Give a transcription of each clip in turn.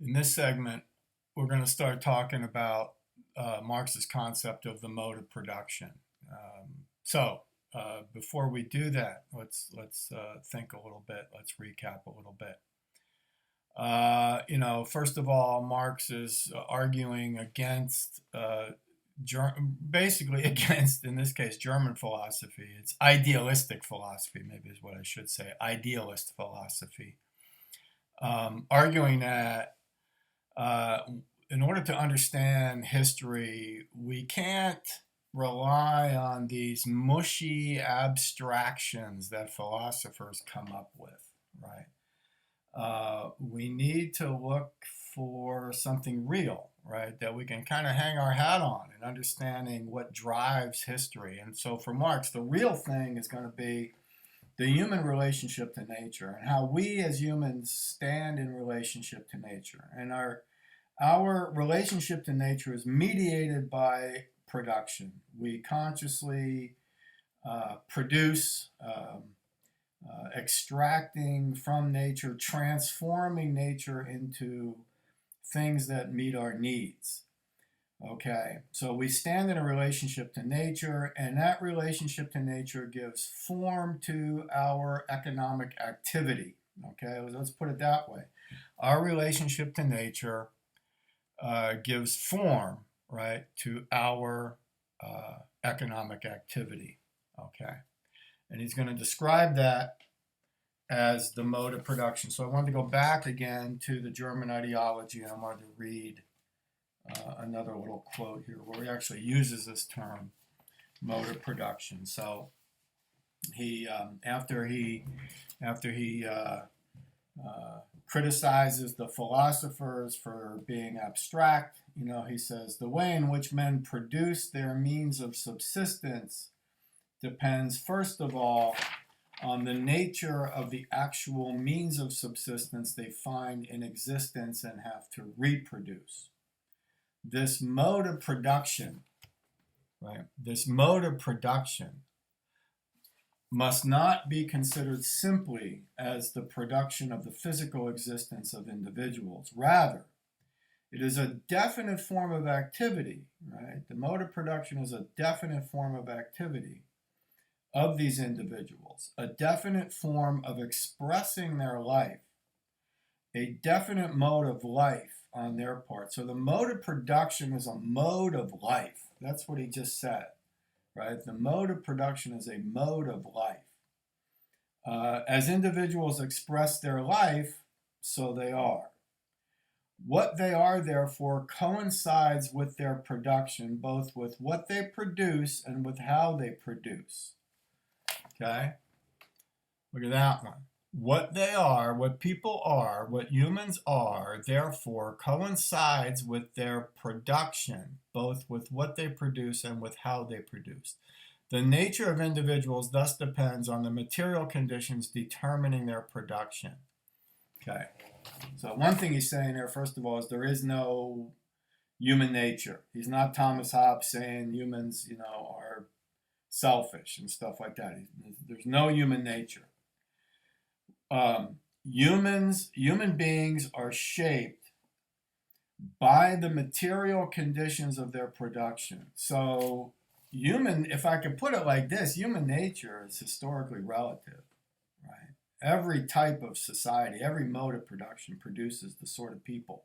In this segment, we're going to start talking about Marx's concept of the mode of production. Before we do that, let's think a little bit. Let's recap a little bit. First of all, Marx is arguing against, basically against, in this case, German philosophy. It's idealistic philosophy, maybe is what I should say, idealist philosophy. Arguing that uh, in order to understand history, we can't rely on these mushy abstractions that philosophers come up with, right? We need to look for something real, right, that we can kind of hang our hat on in understanding what drives history. And so for Marx, the real thing is going to be the human relationship to nature and how we as humans stand in relationship to nature. And our relationship to nature is mediated by production. We consciously produce, extracting from nature, transforming nature into things that meet our needs. Okay, so we stand in a relationship to nature, and that relationship to nature gives form to our economic activity. Okay, let's put it that way. Our relationship to nature gives form, right, to our economic activity. Okay, and he's going to describe that as the mode of production. So I wanted to go back again to the German ideology, and I wanted to read another little quote here where he actually uses this term, mode of production. So he, after he criticizes the philosophers for being abstract, he says the way in which men produce their means of subsistence depends first of all on the nature of the actual means of subsistence they find in existence and have to reproduce. This mode of production, right? This mode of production must not be considered simply as the production of the physical existence of individuals. Rather, it is a definite form of activity, right? The mode of production is a definite form of activity of these individuals, a definite form of expressing their life, a definite mode of life on their part. So the mode of production is a mode of life. That's what he just said, right? The mode of production is a mode of life. As individuals express their life, so they are. What they are, therefore, coincides with their production, both with what they produce and with how they produce. Okay? Look at that one. What they are, what people are, what humans are, therefore, coincides with their production, both with what they produce and with how they produce. The nature of individuals thus depends on the material conditions determining their production. Okay. So one thing he's saying there, first of all, is there is no human nature. He's not Thomas Hobbes saying humans, are selfish and stuff like that. There's no human nature. Human beings are shaped by the material conditions of their production. So if I could put it like this, human nature is historically relative, right? Every type of society, every mode of production produces the sort of people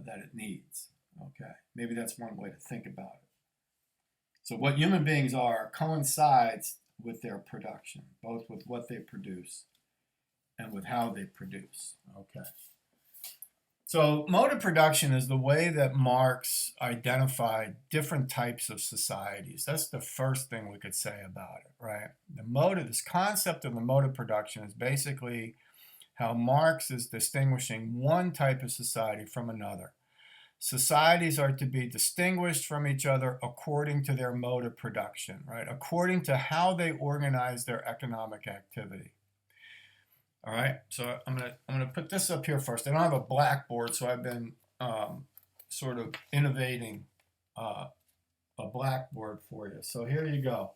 that it needs. Okay, maybe that's one way to think about it. So what human beings are coincides with their production, both with what they produce and with how they produce. Okay. So mode of production is the way that Marx identified different types of societies. That's the first thing we could say about it, right? This concept of the mode of production is basically how Marx is distinguishing one type of society from another. Societies are to be distinguished from each other according to their mode of production, right? According to how they organize their economic activity. All right, so I'm gonna put this up here first. I don't have a blackboard, so I've been sort of innovating a blackboard for you. So here you go.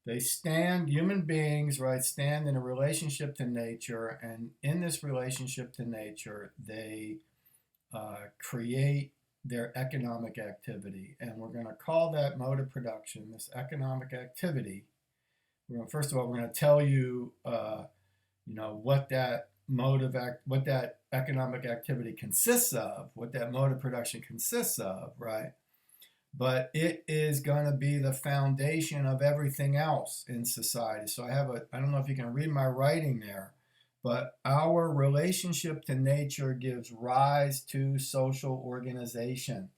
Human beings, right, stand in a relationship to nature, and in this relationship to nature, they create their economic activity. And we're going to call that mode of production, this economic activity. First of all, we're going to tell you, what that what that economic activity consists of, what that mode of production consists of, right? But it is going to be the foundation of everything else in society. So I don't know if you can read my writing there, but our relationship to nature gives rise to social organization,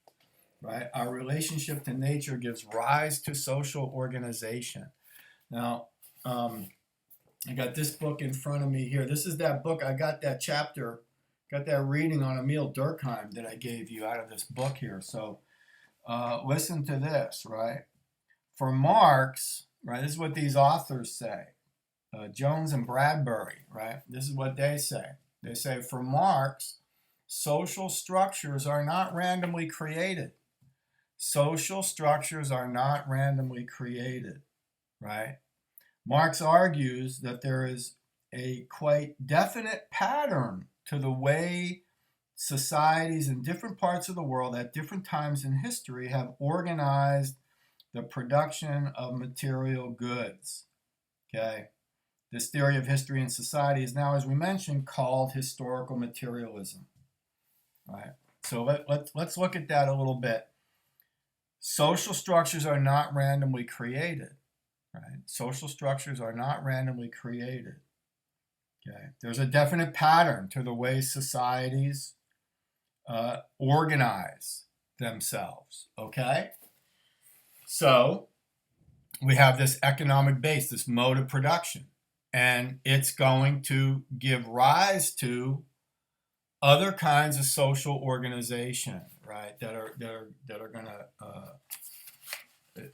right? Our relationship to nature gives rise to social organization. Now, I got this book in front of me here. This is that book. I got that chapter, got that reading on Emile Durkheim that I gave you out of this book here. So listen to this, right? For Marx, right, this is what these authors say. Jones and Bradbury, right? This is what they say. They say, for Marx, social structures are not randomly created. Social structures are not randomly created, right? Marx argues that there is a quite definite pattern to the way societies in different parts of the world at different times in history have organized the production of material goods. Okay? This theory of history and society is now, as we mentioned, called historical materialism. Right? So let's look at that a little bit. Social structures are not randomly created. Right? Social structures are not randomly created. Okay? There's a definite pattern to the way societies organize themselves. Okay? So we have this economic base, this mode of production, and it's going to give rise to other kinds of social organization, right? That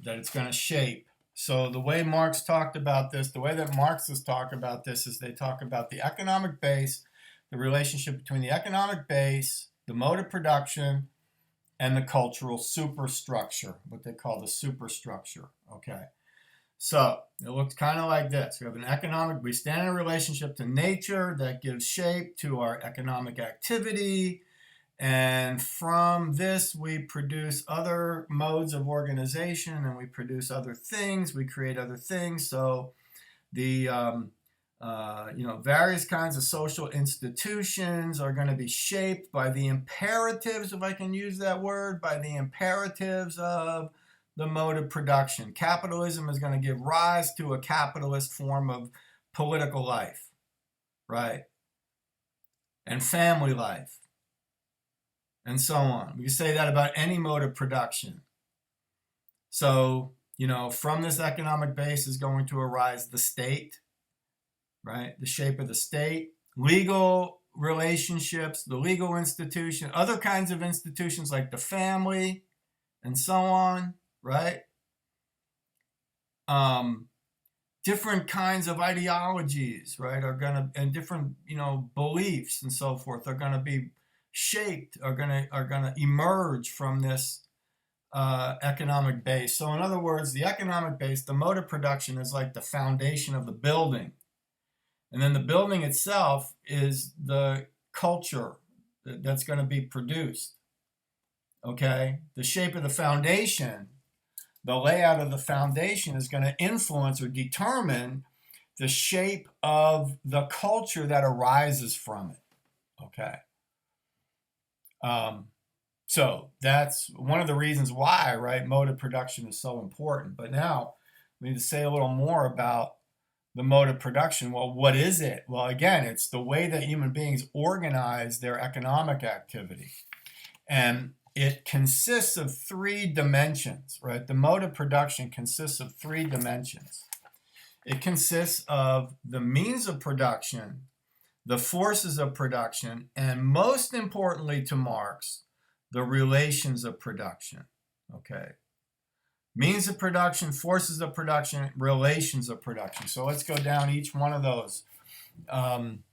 it's going to shape. So the way Marx talked about this, the way that Marxists talk about this is they talk about the economic base, the relationship between the economic base, the mode of production, and the cultural superstructure, what they call the superstructure, okay? So it looks kind of like this. We stand in a relationship to nature that gives shape to our economic activity, and from this, we produce other modes of organization, and we produce other things. We create other things. So the various kinds of social institutions are going to be shaped by the imperatives, if I can use that word, by the imperatives of the mode of production. Capitalism is going to give rise to a capitalist form of political life, right? And family life. And so on. We can say that about any mode of production. So, from this economic base is going to arise the state, right? The shape of the state, legal relationships, the legal institution, other kinds of institutions like the family, and so on, right? Different kinds of ideologies, right, and different, beliefs and so forth are going to be shaped, are going to emerge from this economic base. So in other words, the economic base, the mode of production, is like the foundation of the building. And then the building itself is the culture that's going to be produced. Okay? The shape of the foundation, the layout of the foundation is going to influence or determine the shape of the culture that arises from it. Okay? So that's one of the reasons why, right, mode of production is so important. But now we need to say a little more about the mode of production. Well, what is it? Well, again, it's the way that human beings organize their economic activity. And it consists of three dimensions, right? The mode of production consists of three dimensions. It consists of the means of production, the forces of production, and most importantly to Marx, the relations of production. Okay. Means of production, forces of production, relations of production. So let's go down each one of those and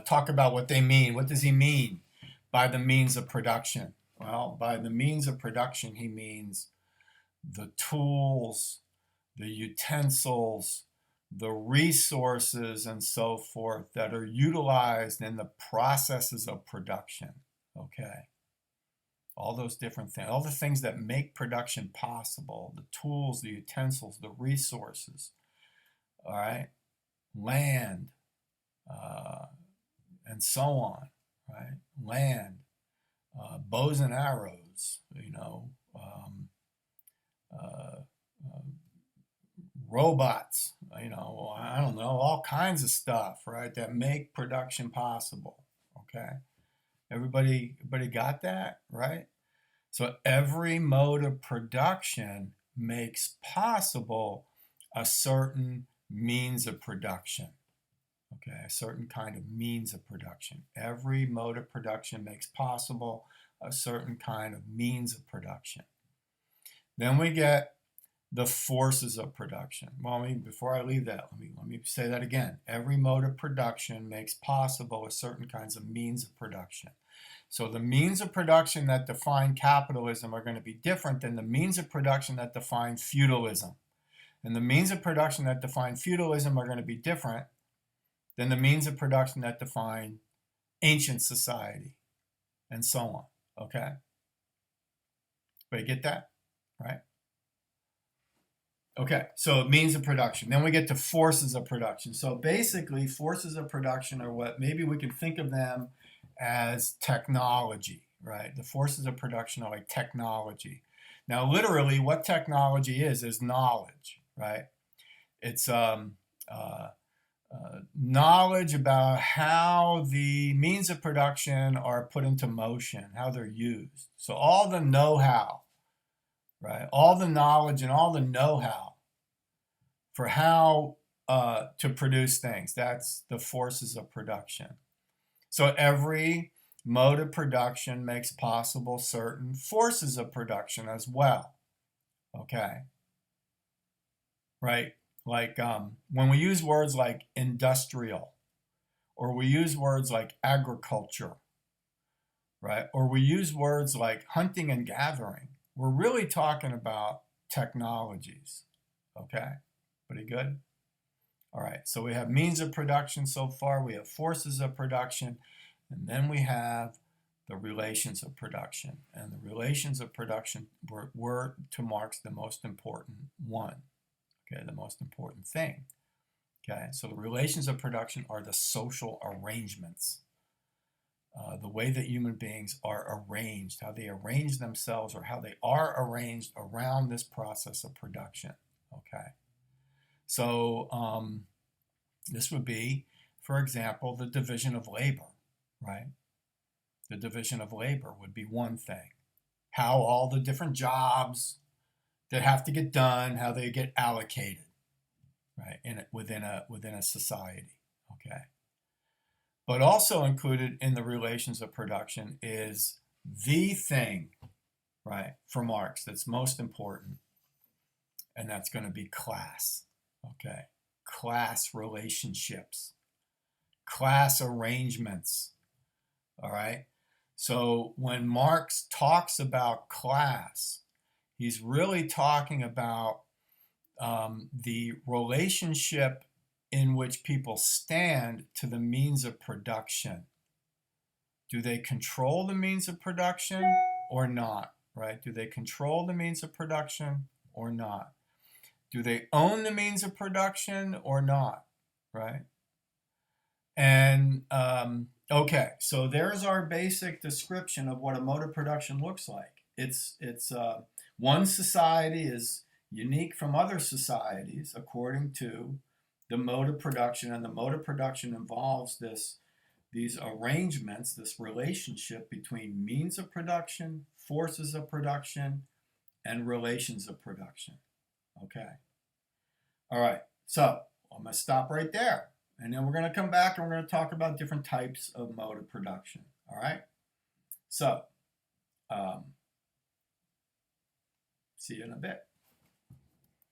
talk about what they mean. What does he mean by the means of production? Well, by the means of production, he means the tools, the utensils, the resources and so forth that are utilized in the processes of production. Okay. All those different things, all the things that make production possible, the tools, the utensils, the resources, all right, land, and so on, right? Land, bows and arrows, uh, robots, I don't know, all kinds of stuff, right, that make production possible, okay? Everybody got that, right? So every mode of production makes possible a certain means of production. Okay, a certain kind of means of production. Every mode of production makes possible a certain kind of means of production. Then we get the forces of production. Well, before I leave that, let me say that again. Every mode of production makes possible a certain kinds of means of production. So the means of production that define capitalism are going to be different than the means of production that define feudalism. And the means of production that define feudalism are going to be different than the means of production that define ancient society, and so on. Okay? But you get that? Right? Okay, so means of production. Then we get to forces of production. So basically, forces of production are what maybe we can think of them as technology, right? The forces of production are like technology. Now, literally, what technology is knowledge, right? It's knowledge about how the means of production are put into motion, how they're used. So all the know-how, right? All the knowledge and all the know-how for how to produce things. That's the forces of production. So every mode of production makes possible certain forces of production as well. Okay? Right? Like when we use words like industrial, or we use words like agriculture, right? Or we use words like hunting and gathering, we're really talking about technologies. Okay? Pretty good? All right, so we have means of production so far, we have forces of production, and then we have the relations of production. And the relations of production were to Marx, the most important one, okay, the most important thing. Okay, so the relations of production are the social arrangements, the way that human beings are arranged, how they arrange themselves or how they are arranged around this process of production. Okay, so this would be, for example, the division of labor, right? The division of labor would be one thing. How all the different jobs that have to get done, how they get allocated, right, within a society, okay? But also included in the relations of production is the thing, right, for Marx that's most important, and that's going to be class, okay? Class relationships, class arrangements, all right? So when Marx talks about class, he's really talking about the relationship in which people stand to the means of production. Do they control the means of production or not, right? Do they control the means of production or not? Do they own the means of production or not, right? And, okay, so there's our basic description of what a mode of production looks like. It's one society is unique from other societies according to the mode of production, and the mode of production involves these arrangements, this relationship between means of production, forces of production, and relations of production. Okay. All right. So I'm going to stop right there. And then we're going to come back and we're going to talk about different types of mode of production. All right. So see you in a bit.